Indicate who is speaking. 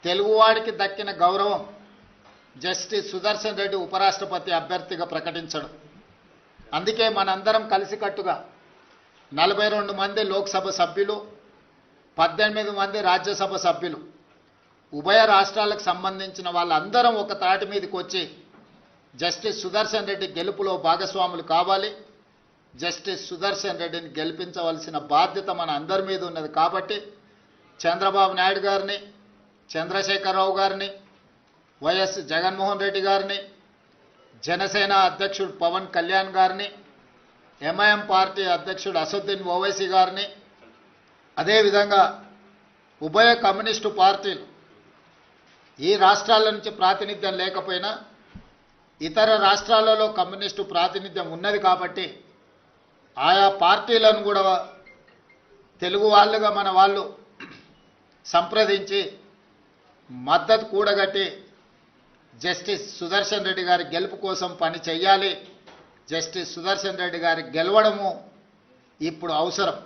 Speaker 1: తెలుగువాడికి దక్కిన గౌరవం జస్టిస్ సుదర్శన్ రెడ్డి ఉపరాష్ట్రపతి అభ్యర్థిగా ప్రకటించడం. అందుకే మనందరం కలిసికట్టుగా 42 మంది లోక్సభ సభ్యులు, 18 మంది రాజ్యసభ సభ్యులు, ఉభయ రాష్ట్రాలకు సంబంధించిన వాళ్ళందరం ఒక తాటి మీదకి వచ్చి జస్టిస్ సుదర్శన్ రెడ్డి గెలుపులో భాగస్వాములు కావాలి. జస్టిస్ సుదర్శన్ రెడ్డిని గెలిపించవలసిన బాధ్యత మన అందరి మీద ఉన్నది. కాబట్టి చంద్రబాబు నాయుడు గారిని, చంద్రశేఖరరావు గారిని, వైఎస్ జగన్మోహన్ రెడ్డి గారిని, జనసేన అధ్యక్షుడు పవన్ కళ్యాణ్ గారిని, ఎంఐఎం పార్టీ అధ్యక్షుడు అసదుద్దీన్ ఓవైసీ గారిని, అదేవిధంగా ఉభయ కమ్యూనిస్టు పార్టీలు ఈ రాష్ట్రాల నుంచి ప్రాతినిధ్యం లేకపోయినా ఇతర రాష్ట్రాలలో కమ్యూనిస్టు ప్రాతినిధ్యం ఉన్నది కాబట్టి ఆయా పార్టీలను కూడా తెలుగు వాళ్ళుగా మన వాళ్ళు సంప్రదించి మద్దతు కూడగట్టి జస్టిస్ సుదర్శన్ రెడ్డి గారి గెలుపు కోసం పని చేయాలి. జస్టిస్ సుదర్శన్ రెడ్డి గారి గెలవడము ఇప్పుడు అవసరం.